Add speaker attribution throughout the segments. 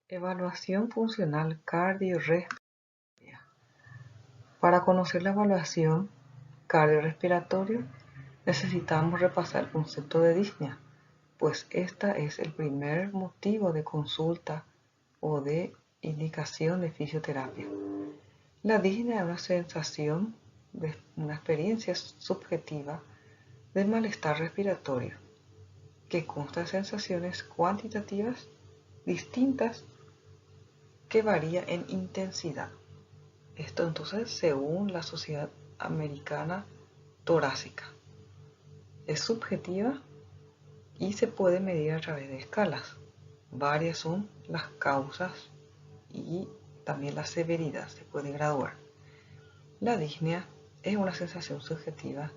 Speaker 1: Evaluación funcional cardiorrespiratoria. Para conocer la evaluación cardiorrespiratoria necesitamos repasar el concepto de disnea, pues esta es el primer motivo de consulta o de indicación de fisioterapia. La disnea es una sensación, una experiencia subjetiva de malestar respiratorio que consta de sensaciones cuantitativas distintas que varía en intensidad. Esto entonces según la Sociedad Americana Torácica. Es subjetiva y se puede medir a través de escalas. Varias son las causas y también la severidad se puede graduar. La disnea es una sensación subjetiva,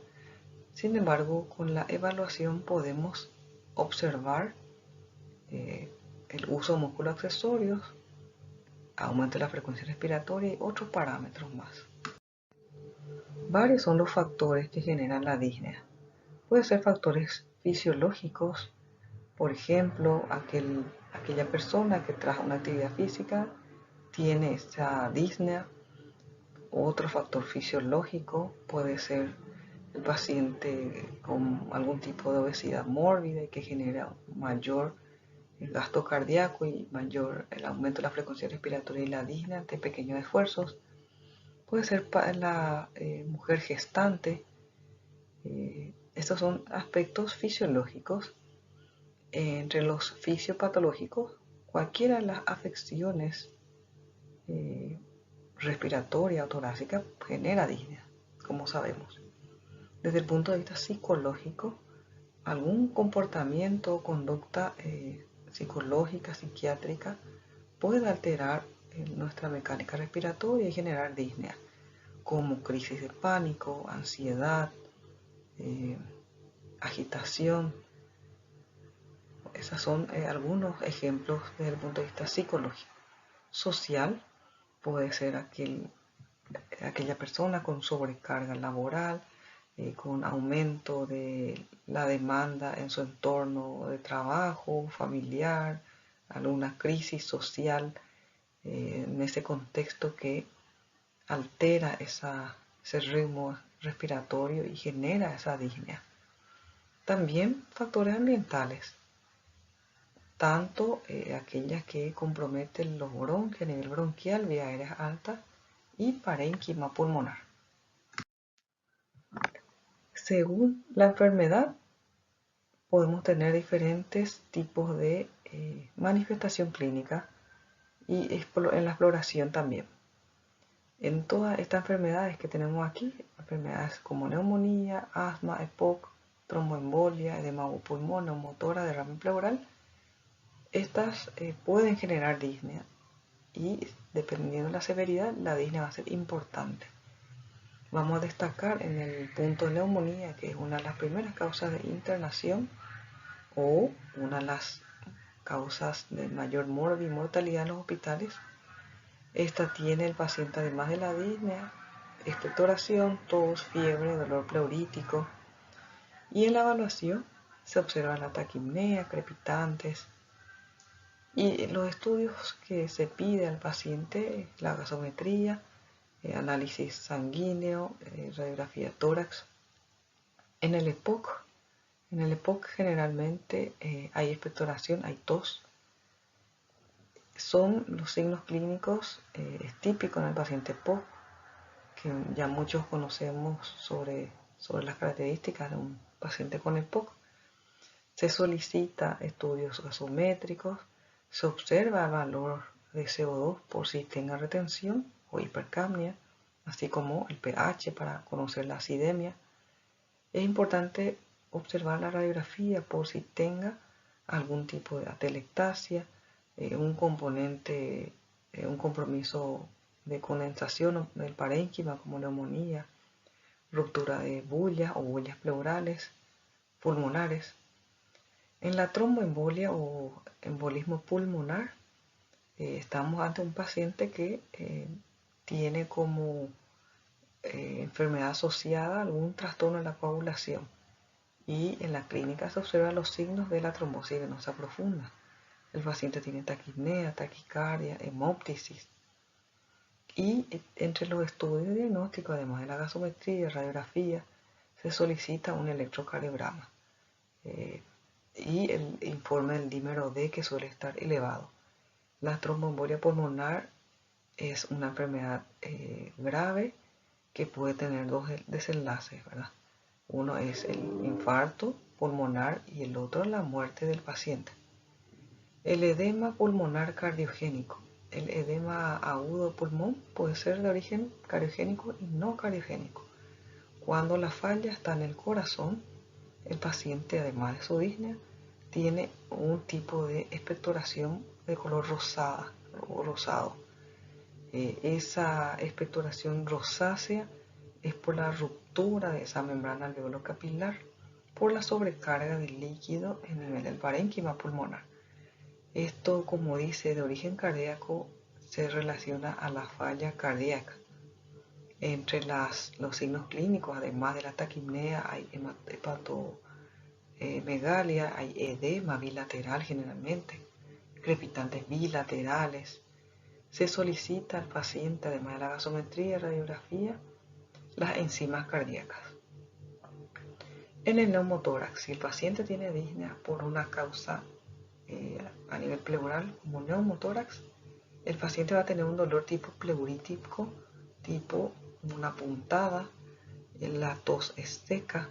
Speaker 1: sin embargo con la evaluación podemos observar el uso de músculos accesorios, aumento de la frecuencia respiratoria y otros parámetros más. Varios son los factores que generan la disnea. Pueden ser factores fisiológicos, por ejemplo, aquella persona que tras una actividad física tiene esa disnea. Otro factor fisiológico puede ser el paciente con algún tipo de obesidad mórbida y que genera mayor gasto cardíaco y mayor el aumento de la frecuencia respiratoria y la disnea ante pequeños esfuerzos. Puede ser para la mujer gestante. Estos son aspectos fisiológicos. Entre los fisiopatológicos, cualquiera de las afecciones respiratoria o torácica genera disnea, como sabemos. Desde el punto de vista psicológico, algún comportamiento o conducta psicológica, psiquiátrica, puede alterar nuestra mecánica respiratoria y generar disnea, como crisis de pánico, ansiedad, agitación. Esos son algunos ejemplos desde el punto de vista psicológico. Social puede ser aquella persona con sobrecarga laboral, con aumento de la demanda en su entorno de trabajo, familiar, alguna crisis social en ese contexto que altera ese ritmo respiratorio y genera esa disnea. También factores ambientales, tanto aquellas que comprometen los bronquios a nivel bronquial, vía aérea alta y parénquima pulmonar. Según la enfermedad, podemos tener diferentes tipos de manifestación clínica y en la exploración también. En todas estas enfermedades que tenemos aquí, enfermedades como neumonía, asma, EPOC, tromboembolia, edema pulmón, neumotora, derrame pleural, estas pueden generar disnea y dependiendo de la severidad, la disnea va a ser importante. Vamos a destacar en el punto de neumonía, que es una de las primeras causas de internación o una de las causas de mayor mortalidad en los hospitales. Esta tiene el paciente, además de la disnea, expectoración, tos, fiebre, dolor pleurítico. Y en la evaluación se observa la taquipnea, crepitantes. Y los estudios que se pide al paciente, la gasometría, análisis sanguíneo, radiografía de tórax. En el EPOC generalmente hay expectoración, hay tos. Son los signos clínicos típicos en el paciente EPOC, que ya muchos conocemos sobre las características de un paciente con EPOC. Se solicita estudios gasométricos, se observa el valor de CO2 por si tenga retención o hipercapnia, así como el pH para conocer la acidemia. Es importante observar la radiografía por si tenga algún tipo de atelectasia, un compromiso de condensación del parénquima como neumonía, ruptura de bullas o bullas pleurales, pulmonares. En la tromboembolia o embolismo pulmonar, estamos ante un paciente que tiene como enfermedad asociada algún trastorno en la coagulación y en la clínica se observan los signos de la trombosis venosa profunda, El paciente tiene taquipnea, taquicardia, hemóptisis. Y entre los estudios de diagnóstico, además de la gasometría y radiografía, se solicita un electrocardiograma y el informe del dímero D, que suele estar elevado. La tromboembolia pulmonar es una enfermedad grave que puede tener dos desenlaces, ¿verdad? Uno es el infarto pulmonar y el otro la muerte del paciente. El edema pulmonar cardiogénico. El edema agudo de pulmón puede ser de origen cardiogénico y no cardiogénico. Cuando la falla está en el corazón, el paciente, además de su disnea, tiene un tipo de expectoración de color rosada o rosado. Esa expectoración rosácea es por la ruptura de esa membrana alveolo-capilar por la sobrecarga de líquido en nivel del parénquima pulmonar. Esto, como dice, de origen cardíaco, se relaciona a la falla cardíaca. Entre los signos clínicos, además de la taquipnea, hay hepatomegalia, hay edema bilateral generalmente, crepitantes bilaterales. Se solicita al paciente, además de la gasometría y radiografía, las enzimas cardíacas. En el neumotórax, si el paciente tiene disnea por una causa a nivel pleural como neumotórax, el paciente va a tener un dolor tipo pleurítico, tipo una puntada, la tos es seca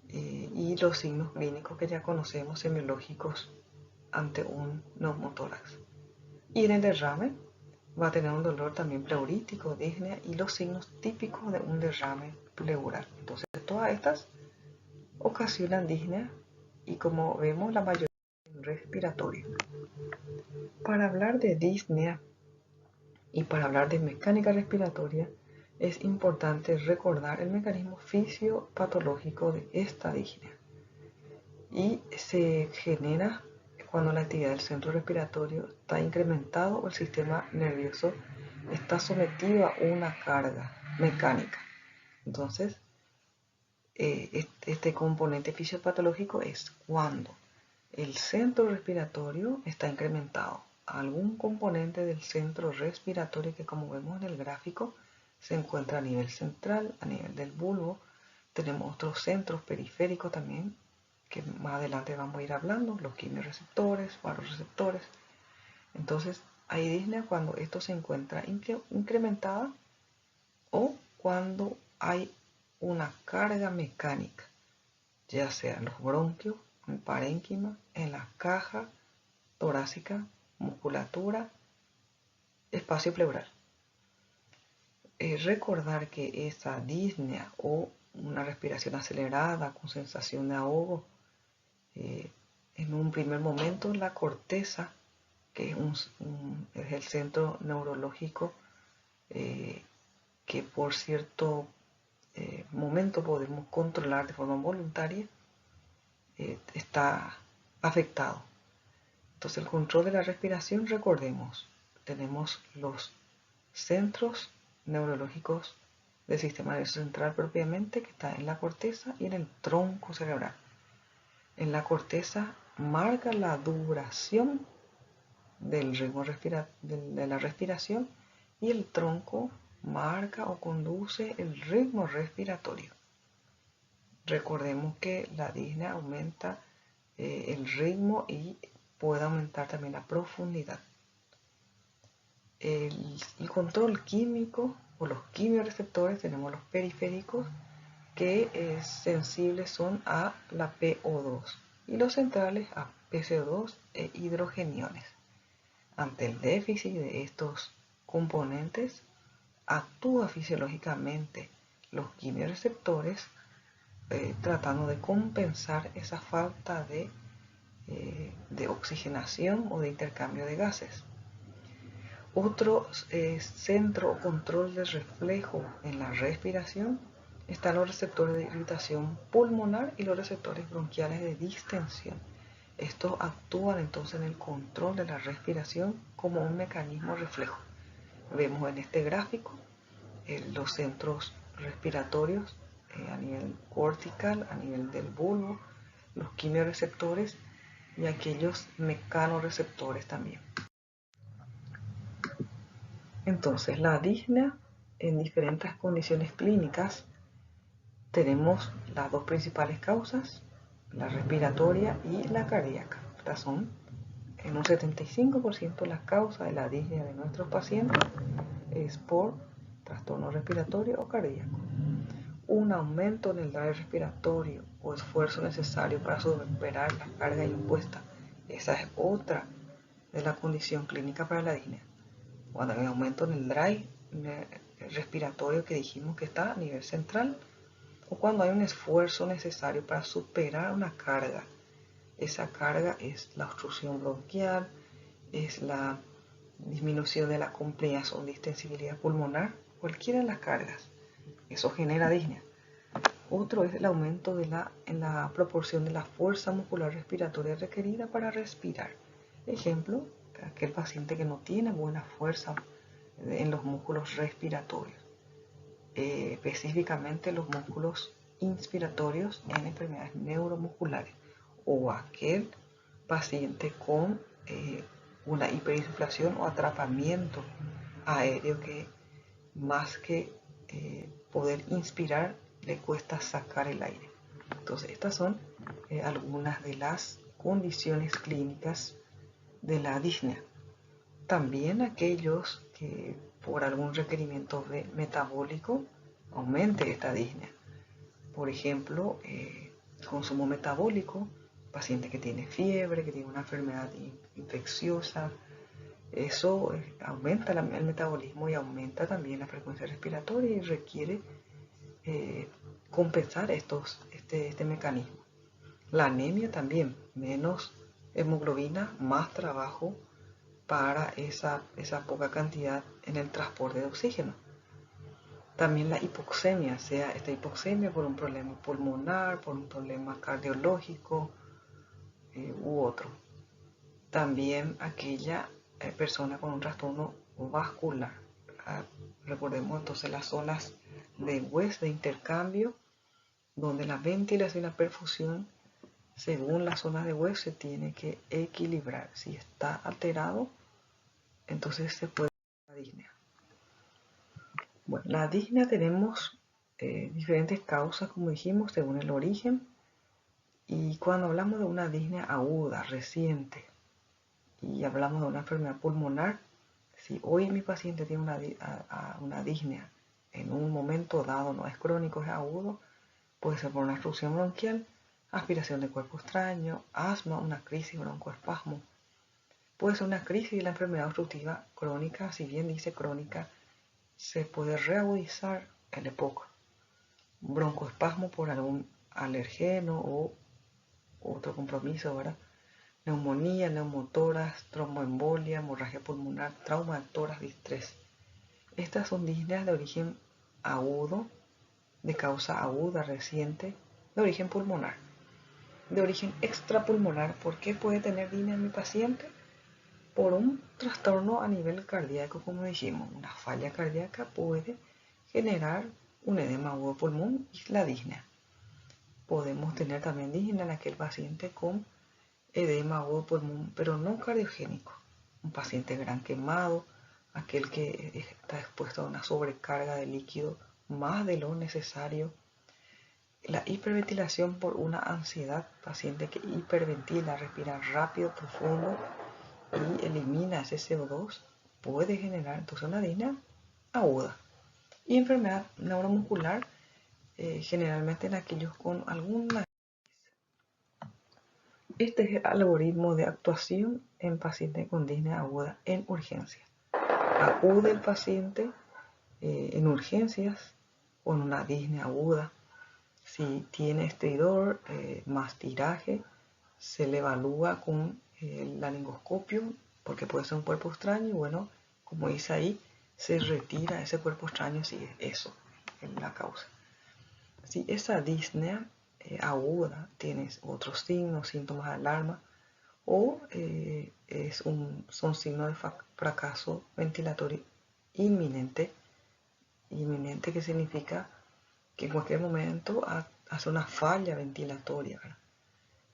Speaker 1: y los signos clínicos que ya conocemos semiológicos ante un neumotórax. Y en el derrame va a tener un dolor también pleurítico, disnea y los signos típicos de un derrame pleural. Entonces todas estas ocasionan disnea y, como vemos, la mayoría respiratoria. Para hablar de disnea y para hablar de mecánica respiratoria es importante recordar el mecanismo fisiopatológico de esta disnea, y se genera cuando la actividad del centro respiratorio está incrementado o el sistema nervioso está sometido a una carga mecánica. Entonces, este componente fisiopatológico es cuando el centro respiratorio está incrementado. Algún componente del centro respiratorio que, como vemos en el gráfico, se encuentra a nivel central, a nivel del bulbo. Tenemos otros centros periféricos también, que más adelante vamos a ir hablando, los quimioreceptores, varoreceptores. Entonces, hay disnea cuando esto se encuentra incrementada o cuando hay una carga mecánica, ya sea en los bronquios, en el parénquima, en la caja torácica, musculatura, espacio pleural. Recordar que esa disnea o una respiración acelerada con sensación de ahogo, en un primer momento la corteza, que es el centro neurológico que por cierto momento podemos controlar de forma voluntaria, está afectado. Entonces, el control de la respiración, recordemos, tenemos los centros neurológicos del sistema nervioso central propiamente, que está en la corteza y en el tronco cerebral. En la corteza marca la duración del ritmo de la respiración y el tronco marca o conduce el ritmo respiratorio. Recordemos que la disnea aumenta el ritmo y puede aumentar también la profundidad. El control químico o los quimioreceptores, tenemos los periféricos que sensibles son a la PO2 y los centrales a PCO2 e hidrogeniones. Ante el déficit de estos componentes, actúa fisiológicamente los quimioreceptores tratando de compensar esa falta de oxigenación o de intercambio de gases. Otro centro o control de reflejo en la respiración están los receptores de irritación pulmonar y los receptores bronquiales de distensión. Estos actúan entonces en el control de la respiración como un mecanismo reflejo. Vemos en este gráfico los centros respiratorios a nivel cortical, a nivel del bulbo, los quimioreceptores y aquellos mecanorreceptores también. Entonces, la disnea en diferentes condiciones clínicas tenemos las dos principales causas, la respiratoria y la cardíaca. Estas son en un 75% las causas de la disnea de nuestros pacientes es por trastorno respiratorio o cardíaco. Un aumento en el drive respiratorio o esfuerzo necesario para superar la carga impuesta. Esa es otra de la condición clínica para la disnea. Cuando hay aumento en el drive respiratorio que dijimos que está a nivel central, o cuando hay un esfuerzo necesario para superar una carga. Esa carga es la obstrucción bronquial, es la disminución de la complicación de distensibilidad pulmonar, cualquiera de las cargas. Eso genera disnea. Otro es el aumento en la proporción de la fuerza muscular respiratoria requerida para respirar. Ejemplo, aquel paciente que no tiene buena fuerza en los músculos respiratorios, específicamente los músculos inspiratorios en enfermedades neuromusculares, o aquel paciente con una hiperinsuflación o atrapamiento aéreo que más que poder inspirar le cuesta sacar el aire. Entonces estas son algunas de las condiciones clínicas de la disnea. También aquellos que por algún requerimiento metabólico aumente esta disnea. Por ejemplo, consumo metabólico, paciente que tiene fiebre, que tiene una enfermedad infecciosa, eso aumenta el metabolismo y aumenta también la frecuencia respiratoria y requiere compensar este mecanismo. La anemia también, menos hemoglobina, más trabajo para esa poca cantidad en el transporte de oxígeno. También la hipoxemia, sea esta hipoxemia por un problema pulmonar, por un problema cardiológico u otro. También aquella persona con un trastorno vascular. Recordemos entonces las zonas de West de intercambio, donde la ventilación y la perfusión, según las zonas de West, se tiene que equilibrar. Si está alterado, entonces se puede la disnea. Bueno, la disnea tenemos diferentes causas, como dijimos, según el origen. Y cuando hablamos de una disnea aguda, reciente, y hablamos de una enfermedad pulmonar, si hoy mi paciente tiene una disnea en un momento dado, no es crónico, es agudo, puede ser por una obstrucción bronquial, aspiración de cuerpo extraño, asma, una crisis, broncoespasmo. Puede ser una crisis de la enfermedad obstructiva crónica, si bien dice crónica, se puede reagudizar el EPOC. Broncoespasmo por algún alergeno o otro compromiso, ¿verdad? Neumonía, neumotoras, tromboembolia, hemorragia pulmonar, trauma de tórax, distrés. Estas son disneas de origen agudo, de causa aguda reciente, de origen pulmonar. De origen extrapulmonar, ¿por qué puede tener disnea en mi paciente? Por un trastorno a nivel cardíaco, como dijimos. Una falla cardíaca puede generar un edema agudo pulmón y la disnea. Podemos tener también disnea en aquel paciente con edema agudo pulmón, pero no cardiogénico. Un paciente gran quemado, aquel que está expuesto a una sobrecarga de líquido más de lo necesario. La hiperventilación por una ansiedad, paciente que hiperventila, respira rápido, profundo y elimina ese CO2, puede generar entonces una disnea aguda. Y enfermedad neuromuscular, generalmente en aquellos con alguna. Este es el algoritmo de actuación en pacientes con disnea aguda en urgencias. Acude el paciente en urgencias con una disnea aguda. Si tiene estridor más tiraje, se le evalúa con el laringoscopio, porque puede ser un cuerpo extraño, y bueno, como dice ahí, se retira ese cuerpo extraño si es eso, es la causa. Si esa disnea aguda tiene otros signos, síntomas de alarma, o son signos de fracaso ventilatorio inminente, que significa que en cualquier momento hace una falla ventilatoria, ¿verdad?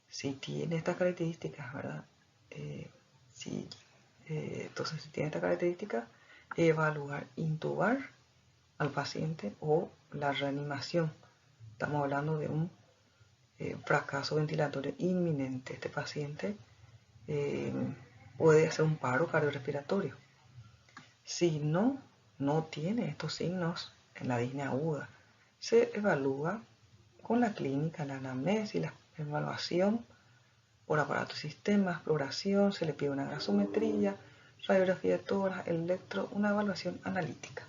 Speaker 1: Si tiene estas características, ¿verdad? Entonces, si tiene estas características, evaluar, intubar al paciente o la reanimación. Estamos hablando de un fracaso ventilatorio inminente. Este paciente puede hacer un paro cardiorrespiratorio. Si no tiene estos signos en la disnea aguda, se evalúa con la clínica, la anamnesis, la evaluación por aparato y sistema, exploración, se le pide una gasometría, radiografía de tórax, una evaluación analítica.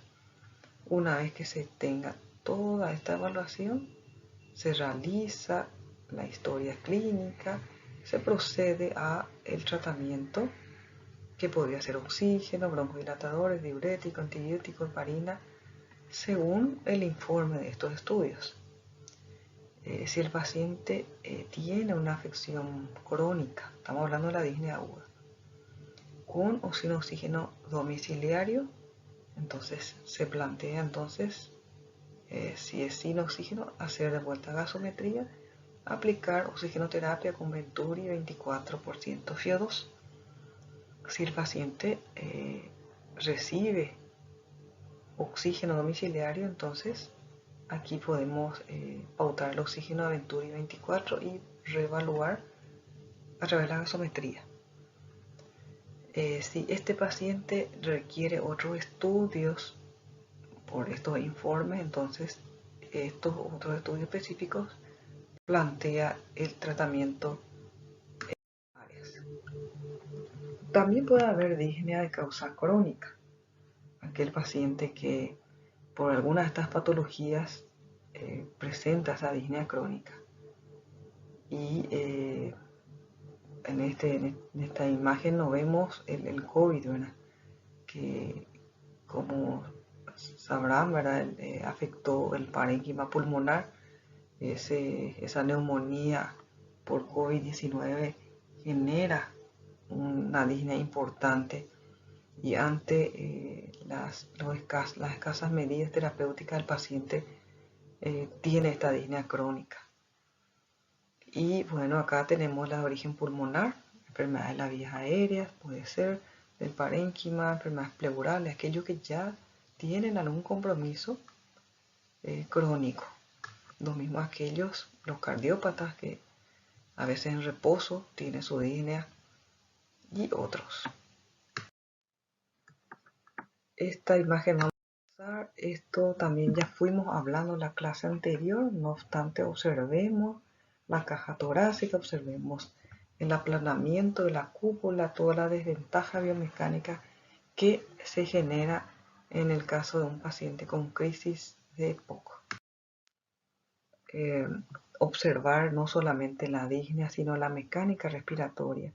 Speaker 1: Una vez que se tenga toda esta evaluación, se realiza la historia clínica, se procede a el tratamiento que podría ser oxígeno, broncodilatadores, diurético, antibiótico, heparina, según el informe de estos estudios. Si el paciente tiene una afección crónica, estamos hablando de la disnea aguda, con o sin oxígeno domiciliario, entonces se plantea si es sin oxígeno, hacer de vuelta gasometría, aplicar oxigenoterapia con Venturi 24% FiO2. Si el paciente recibe oxígeno domiciliario, entonces aquí podemos pautar el oxígeno a Venturi 24 y reevaluar a través de la gasometría. Si este paciente requiere otros estudios por estos informes, entonces estos otros estudios específicos plantea el tratamiento en áreas. También puede haber disnea de causa crónica. Aquel paciente que por alguna de estas patologías presenta esa disnea crónica. Y en esta imagen no vemos el COVID, ¿verdad? Que como sabrán, ¿verdad? Afectó el parénquima pulmonar. Esa neumonía por COVID-19 genera una disnea importante y ante las escasas medidas terapéuticas del paciente tiene esta disnea crónica. Y bueno, acá tenemos la de origen pulmonar, enfermedades de las vías aéreas, puede ser del parénquima, enfermedades pleurales, aquellos que ya tienen algún compromiso crónico. Lo mismo los cardiópatas que a veces en reposo tienen su disnea y otros. Esta imagen vamos a usar, esto también ya fuimos hablando en la clase anterior, no obstante observemos la caja torácica, observemos el aplanamiento de la cúpula, toda la desventaja biomecánica que se genera en el caso de un paciente con crisis de EPOC. Observar no solamente la disnea, sino la mecánica respiratoria,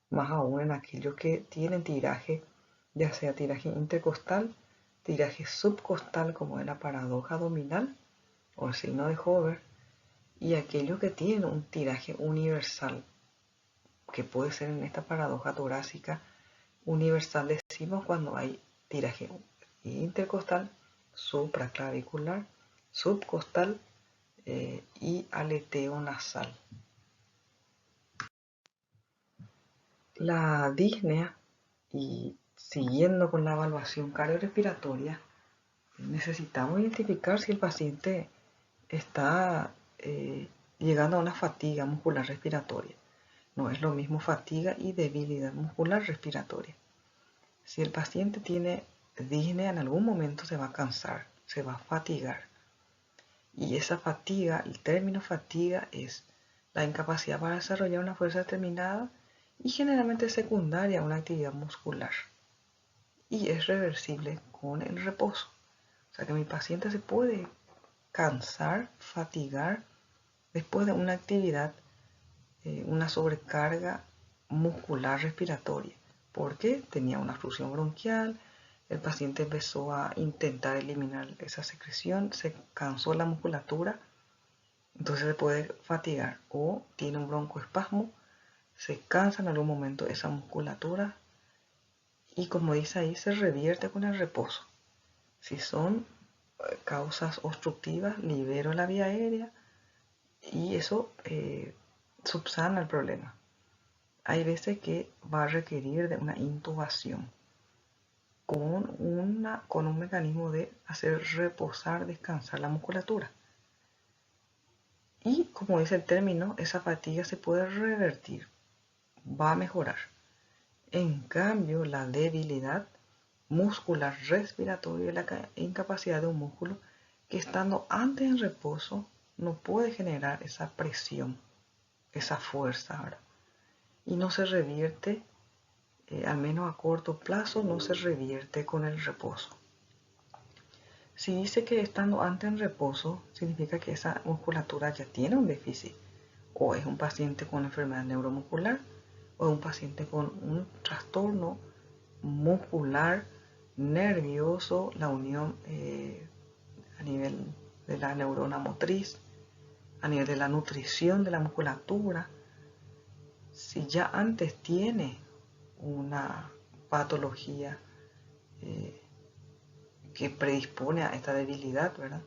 Speaker 1: más aún en aquellos que tienen tiraje, ya sea tiraje intercostal, tiraje subcostal como es la paradoja abdominal o el signo de Hover, y aquellos que tienen un tiraje universal, que puede ser en esta paradoja torácica universal, decimos cuando hay tiraje intercostal, supraclavicular, subcostal y aleteo nasal. La disnea, y siguiendo con la evaluación cardiorrespiratoria, necesitamos identificar si el paciente está llegando a una fatiga muscular respiratoria. No es lo mismo fatiga y debilidad muscular respiratoria. Si el paciente tiene disnea, en algún momento se va a cansar, se va a fatigar. Y esa fatiga, el término fatiga es la incapacidad para desarrollar una fuerza determinada y generalmente secundaria a una actividad muscular. Y es reversible con el reposo. O sea que mi paciente se puede cansar, fatigar después de una actividad, una sobrecarga muscular respiratoria, porque tenía una obstrucción bronquial, el paciente empezó a intentar eliminar esa secreción, se cansó la musculatura, entonces se puede fatigar, o tiene un broncoespasmo, se cansa en algún momento esa musculatura y como dice ahí, se revierte con el reposo. Si son causas obstructivas, libero la vía aérea y eso subsana el problema. Hay veces que va a requerir de una intubación con un mecanismo de hacer reposar, descansar la musculatura. Y como dice el término, esa fatiga se puede revertir, va a mejorar. En cambio, la debilidad muscular respiratoria y la incapacidad de un músculo que estando antes en reposo no puede generar esa presión, esa fuerza, ¿verdad? Y no se revierte, al menos a corto plazo, no se revierte con el reposo. Si dice que estando antes en reposo, significa que esa musculatura ya tiene un déficit, o es un paciente con enfermedad neuromuscular, o es un paciente con un trastorno muscular, nervioso, la unión a nivel de la neurona motriz, a nivel de la nutrición de la musculatura. Si ya antes tiene una patología que predispone a esta debilidad, ¿verdad?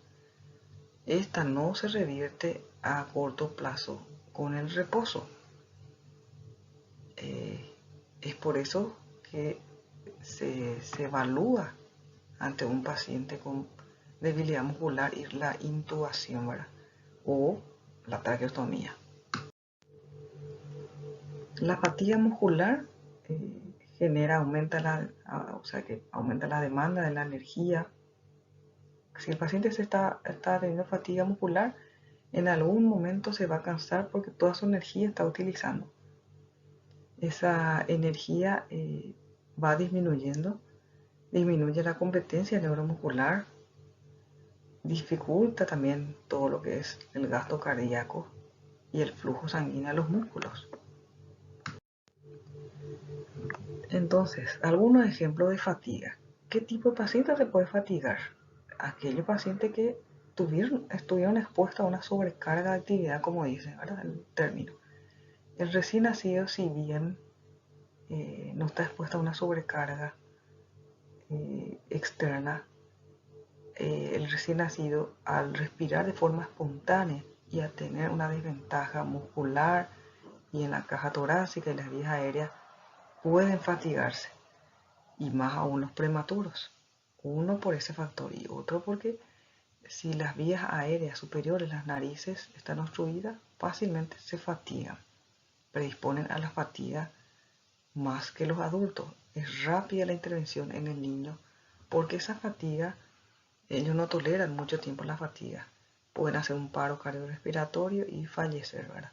Speaker 1: Esta no se revierte a corto plazo con el reposo. Es por eso que se evalúa ante un paciente con debilidad muscular y la intubación, ¿verdad? O la traqueotomía. La fatiga muscular aumenta la demanda de la energía. Si el paciente está teniendo fatiga muscular, en algún momento se va a cansar porque toda su energía está utilizando. Esa energía va disminuyendo, disminuye la competencia neuromuscular, dificulta también todo lo que es el gasto cardíaco y el flujo sanguíneo a los músculos. Entonces, algunos ejemplos de fatiga. ¿Qué tipo de paciente se puede fatigar? Aquellos pacientes que estuvieron expuestos a una sobrecarga de actividad, como dicen, ¿verdad? El término. El recién nacido, si bien no está expuesto a una sobrecarga externa, el recién nacido, al respirar de forma espontánea y a tener una desventaja muscular y en la caja torácica y las vías aéreas, pueden fatigarse, y más aún los prematuros. Uno por ese factor y otro porque si las vías aéreas superiores, las narices, están obstruidas, fácilmente se fatigan, predisponen a la fatiga más que los adultos. Es rápida la intervención en el niño porque esa fatiga, ellos no toleran mucho tiempo la fatiga. Pueden hacer un paro cardiorrespiratorio y fallecer, ¿verdad?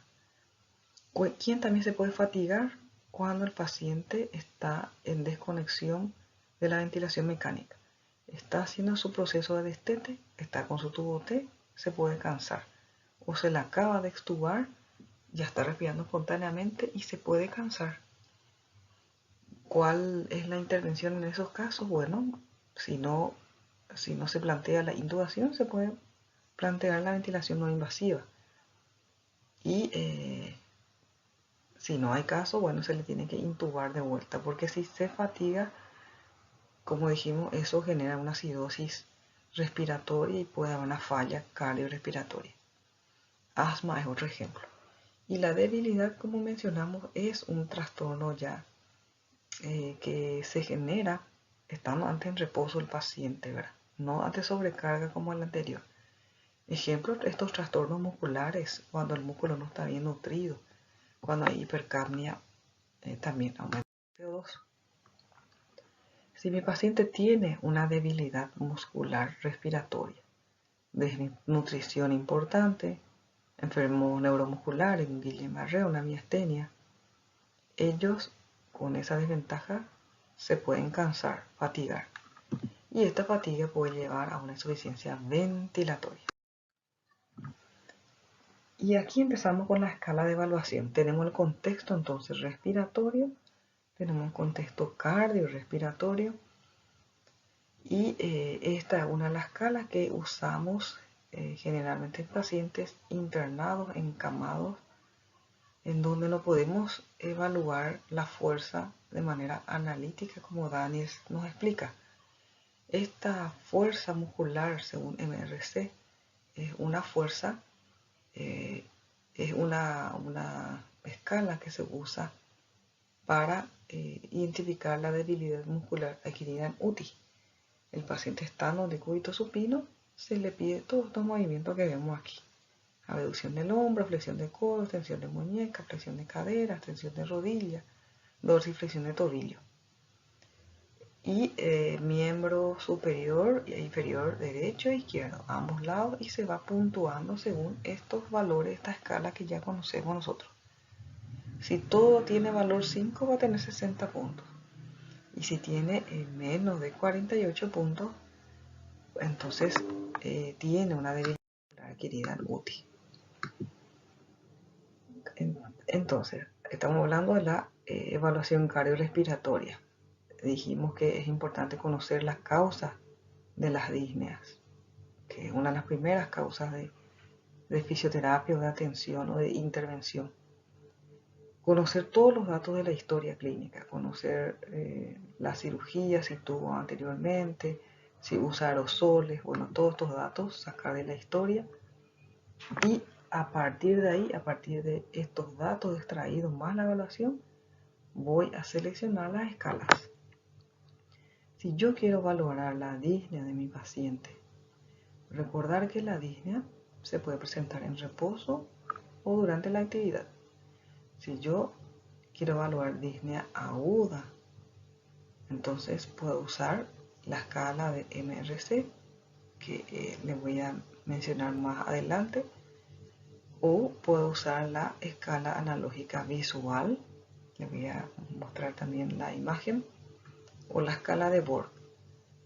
Speaker 1: ¿Quién también se puede fatigar? Cuando el paciente está en desconexión de la ventilación mecánica. Está haciendo su proceso de destete, está con su tubo T, se puede cansar. O se le acaba de extubar, ya está respirando espontáneamente y se puede cansar. ¿Cuál es la intervención en esos casos? Bueno, si no se plantea la intubación, se puede plantear la ventilación no invasiva. Y si no hay caso, bueno, se le tiene que intubar de vuelta, porque si se fatiga, como dijimos, eso genera una acidosis respiratoria y puede haber una falla cardiorrespiratoria. Asma es otro ejemplo. Y la debilidad, como mencionamos, es un trastorno ya que se genera estando antes en reposo el paciente, ¿verdad? No ante sobrecarga como el anterior. Ejemplo, estos trastornos musculares, cuando el músculo no está bien nutrido, cuando hay hipercapnia, también aumenta el CO2. Si mi paciente tiene una debilidad muscular respiratoria, desnutrición importante, enfermo neuromuscular, en Guillain-Barré, una miastenia, ellos con esa desventaja se pueden cansar, fatigar. Y esta fatiga puede llevar a una insuficiencia ventilatoria. Y aquí empezamos con la escala de evaluación. Tenemos el contexto entonces respiratorio, tenemos un contexto cardiorrespiratorio y esta es una de las escalas que usamos generalmente en pacientes internados, encamados, en donde no podemos evaluar la fuerza de manera analítica como Daniel nos explica. Esta fuerza muscular, según MRC, es una fuerza es una escala que se usa para identificar la debilidad muscular adquirida en UTI. El paciente estando en decúbito supino, se le pide todos estos movimientos que vemos aquí. Abducción del hombro, flexión de codo, extensión de muñeca, flexión de cadera, extensión de rodilla, dorsiflexión de tobillo. Y miembro superior e inferior derecho e izquierdo, ambos lados, y se va puntuando según estos valores, esta escala que ya conocemos nosotros. Si todo tiene valor 5 va a tener 60 puntos. Y si tiene menos de 48 puntos, entonces tiene una debilidad adquirida en UTI. Entonces, estamos hablando de la evaluación cardiorrespiratoria. Dijimos que es importante conocer las causas de las disneas, que es una de las primeras causas de fisioterapia o de atención o de intervención. Conocer todos los datos de la historia clínica, conocer la cirugía, si tuvo anteriormente, si usa aerosoles, bueno, todos estos datos, sacar de la historia y a partir de ahí, a partir de estos datos extraídos más la evaluación, voy a seleccionar las escalas. Si yo quiero valorar la disnea de mi paciente, recordar que la disnea se puede presentar en reposo o durante la actividad. Si yo quiero evaluar disnea aguda, entonces puedo usar la escala de MRC, que les voy a mencionar más adelante, o puedo usar la escala analógica visual, les voy a mostrar también la imagen, o la escala de Borg.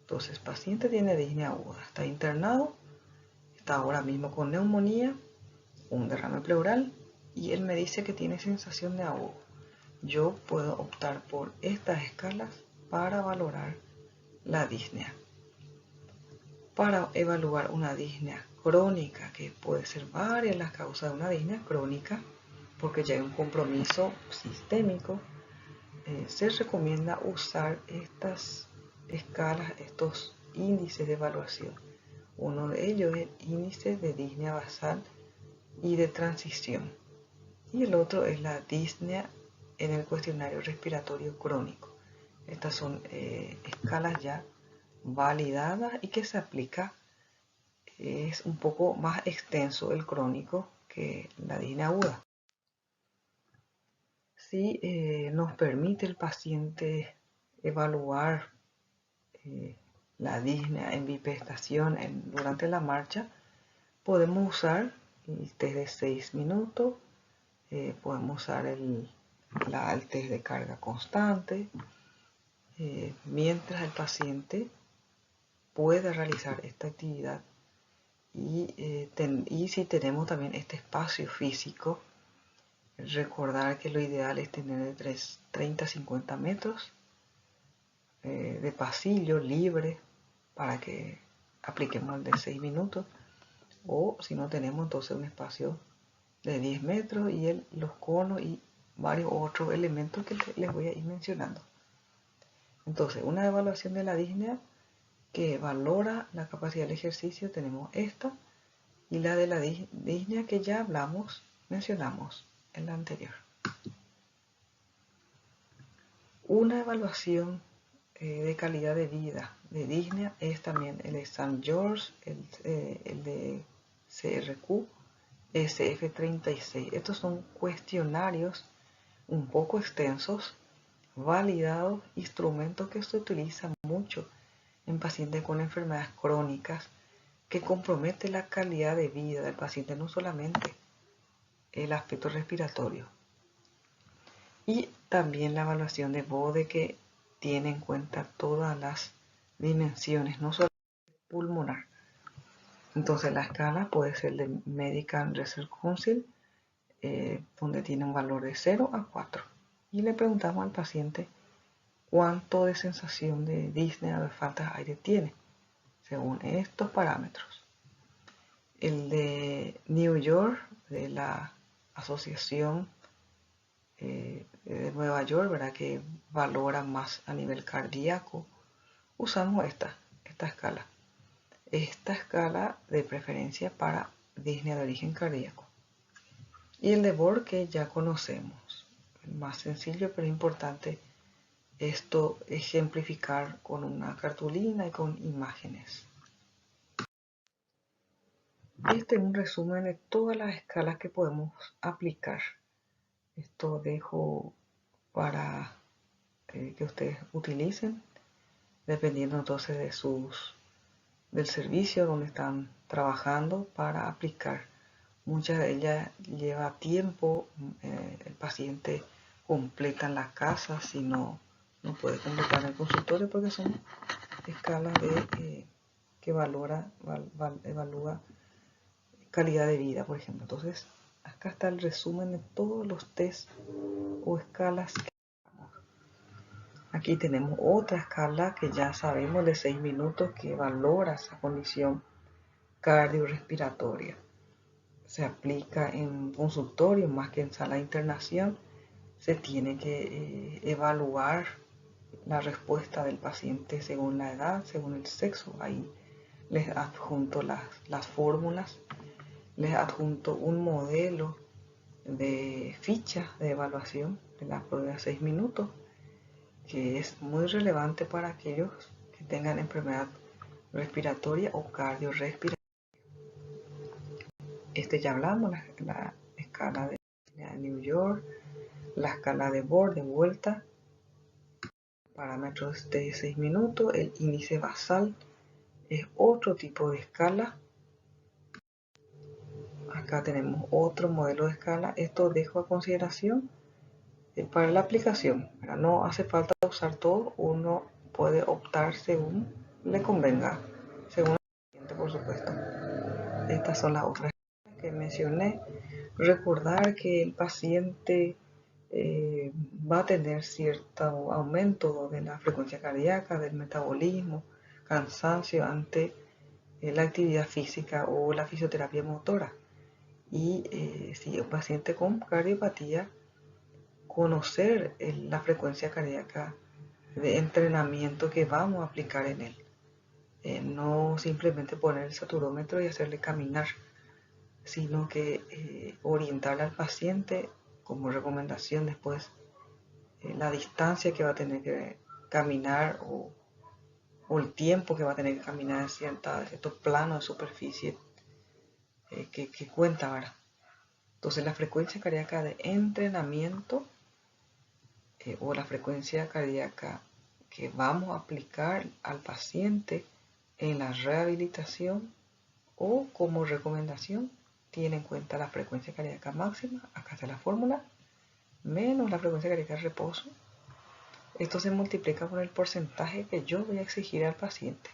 Speaker 1: Entonces, paciente tiene disnea aguda, está internado, está ahora mismo con neumonía, un derrame pleural, y él me dice que tiene sensación de ahogo. Yo puedo optar por estas escalas para valorar la disnea. Para evaluar una disnea crónica, que puede ser varias las causas de una disnea crónica, porque ya hay un compromiso sistémico, se recomienda usar estas escalas, estos índices de evaluación. Uno de ellos es el índice de disnea basal y de transición, y el otro es la disnea en el cuestionario respiratorio crónico. Estas son escalas ya validadas y que se aplica, es un poco más extenso el crónico que la disnea aguda. Si nos permite el paciente evaluar la disnea en bipestación durante la marcha, podemos usar el test de 6 minutos, podemos usar el test de carga constante, mientras el paciente puede realizar esta actividad y si tenemos también este espacio físico, recordar que lo ideal es tener de 30 a 50 metros de pasillo libre para que apliquemos el de 6 minutos, o si no tenemos entonces un espacio de 10 metros y los conos y varios otros elementos que les voy a ir mencionando. Entonces, una evaluación de la disnea que valora la capacidad del ejercicio, tenemos esta, y la de la disnea que ya mencionamos en la anterior. Una evaluación de calidad de vida de disnea es también el de St. George, el de CRQ, SF36. Estos son cuestionarios un poco extensos, validados, instrumentos que se utilizan mucho en pacientes con enfermedades crónicas, que compromete la calidad de vida del paciente, no solamente el aspecto respiratorio. Y también la evaluación de Bode, que tiene en cuenta todas las dimensiones, no solo pulmonar. Entonces la escala puede ser de Medical Research Council, donde tiene un valor de 0 a 4. Y le preguntamos al paciente cuánto de sensación de disnea o de falta de aire tiene, según estos parámetros. El de New York, de la Asociación de Nueva York, ¿verdad?, que valora más a nivel cardíaco, usamos esta escala. Esta escala de preferencia para disnea de origen cardíaco. Y el de Bohr que ya conocemos, el más sencillo pero importante, esto ejemplificar con una cartulina y con imágenes. Este es un resumen de todas las escalas que podemos aplicar. Esto dejo para que ustedes utilicen, dependiendo entonces del servicio donde están trabajando para aplicar. Muchas de ellas lleva tiempo, el paciente completa en la casa si no puede completar en el consultorio porque son escalas que evalúa calidad de vida, por ejemplo. Entonces, acá está el resumen de todos los test o escalas que aquí tenemos otra escala que ya sabemos de 6 minutos que valora esa condición cardiorrespiratoria. Se aplica en consultorio más que en sala de internación. Se tiene que evaluar la respuesta del paciente según la edad, según el sexo. Ahí les adjunto las fórmulas, les adjunto un modelo de ficha de evaluación de la prueba de 6 minutos, que es muy relevante para aquellos que tengan enfermedad respiratoria o cardiorrespiratoria. Ya hablamos, la escala de New York, la escala de Bohr de vuelta, parámetros de 6 minutos, el índice basal es otro tipo de escala. Acá tenemos otro modelo de escala. Esto dejo a consideración para la aplicación. No hace falta usar todo, uno puede optar según le convenga, según el paciente, por supuesto. Estas son las otras que mencioné. Recordar que el paciente va a tener cierto aumento de la frecuencia cardíaca, del metabolismo, cansancio ante la actividad física o la fisioterapia motora. Y si un paciente con cardiopatía, conocer la frecuencia cardíaca de entrenamiento que vamos a aplicar en él. No simplemente poner el saturómetro y hacerle caminar, sino que orientarle al paciente como recomendación después la distancia que va a tener que caminar o el tiempo que va a tener que caminar en ciertos planos de superficie que cuenta, ¿verdad? Entonces la frecuencia cardíaca de entrenamiento o la frecuencia cardíaca que vamos a aplicar al paciente en la rehabilitación o como recomendación tiene en cuenta la frecuencia cardíaca máxima, acá está la fórmula, menos la frecuencia cardíaca de reposo. Esto se multiplica por el porcentaje que yo voy a exigir al paciente.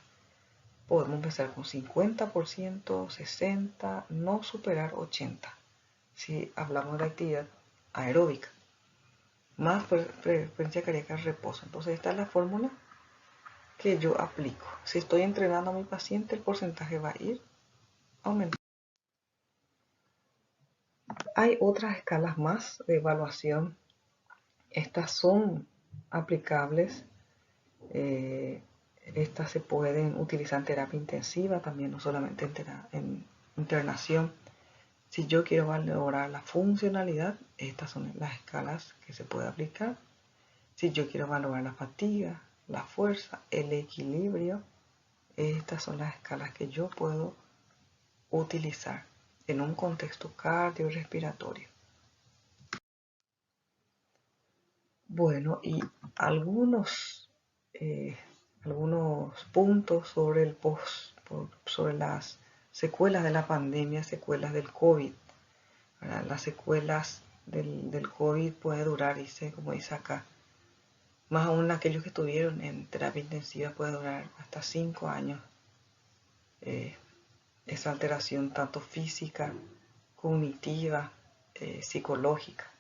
Speaker 1: Podemos empezar con 50%, 60%, no superar 80%, si hablamos de actividad aeróbica, más frecuencia cardíaca de reposo. Entonces esta es la fórmula que yo aplico. Si estoy entrenando a mi paciente, el porcentaje va a ir aumentando. Hay otras escalas más de evaluación. Estas son aplicables. Estas se pueden utilizar en terapia intensiva, también no solamente en internación. Si yo quiero valorar la funcionalidad, estas son las escalas que se puede aplicar. Si yo quiero valorar la fatiga, la fuerza, el equilibrio, estas son las escalas que yo puedo utilizar en un contexto cardiorrespiratorio. Bueno, y algunos puntos sobre sobre las secuelas de la pandemia, secuelas del COVID. Las secuelas del COVID puede durar, como dice acá, más aún aquellos que estuvieron en terapia intensiva puede durar hasta 5 años. Esa alteración tanto física, cognitiva, psicológica.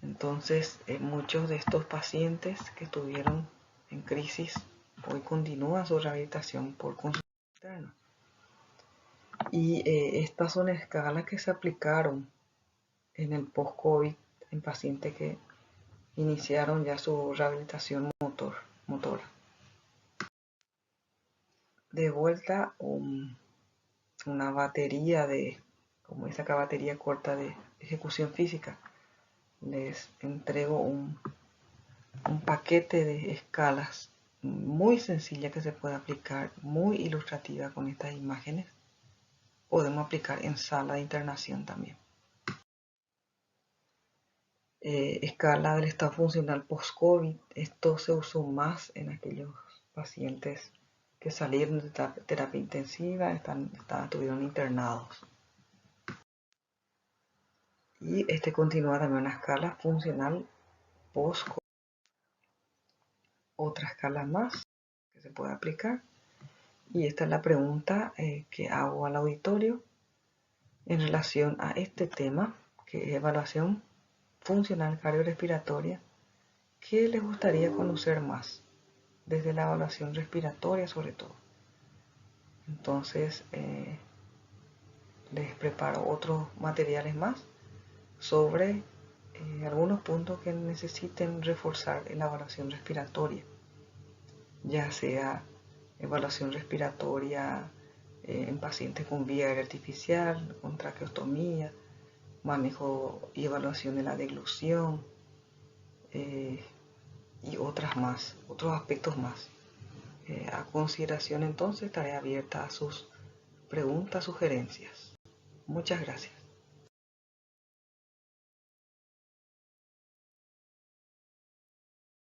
Speaker 1: Entonces, muchos de estos pacientes que estuvieron en crisis hoy continúan su rehabilitación por consulta externa. Y estas son escalas que se aplicaron en el post-COVID en pacientes que iniciaron ya su rehabilitación motora. De vuelta, una batería de como esa acá batería corta de ejecución física, les entrego un paquete de escalas muy sencilla que se puede aplicar, muy ilustrativa con estas imágenes. Podemos aplicar en sala de internación también. Escala del estado funcional post-COVID. Esto se usó más en aquellos pacientes que salieron de terapia intensiva, estuvieron internados. Y continúa también una escala funcional post-COVID. Otra escala más que se puede aplicar. Y esta es la pregunta que hago al auditorio en relación a este tema, que es evaluación funcional cardiorrespiratoria. ¿Qué les gustaría conocer más? Desde la evaluación respiratoria sobre todo. Entonces les preparo otros materiales más sobre algunos puntos que necesiten reforzar en la evaluación respiratoria, ya sea evaluación respiratoria en pacientes con vía aérea artificial, con traqueostomía, manejo y evaluación de la deglución y otros aspectos más. A consideración entonces estaré abierta a sus preguntas, sugerencias. Muchas gracias.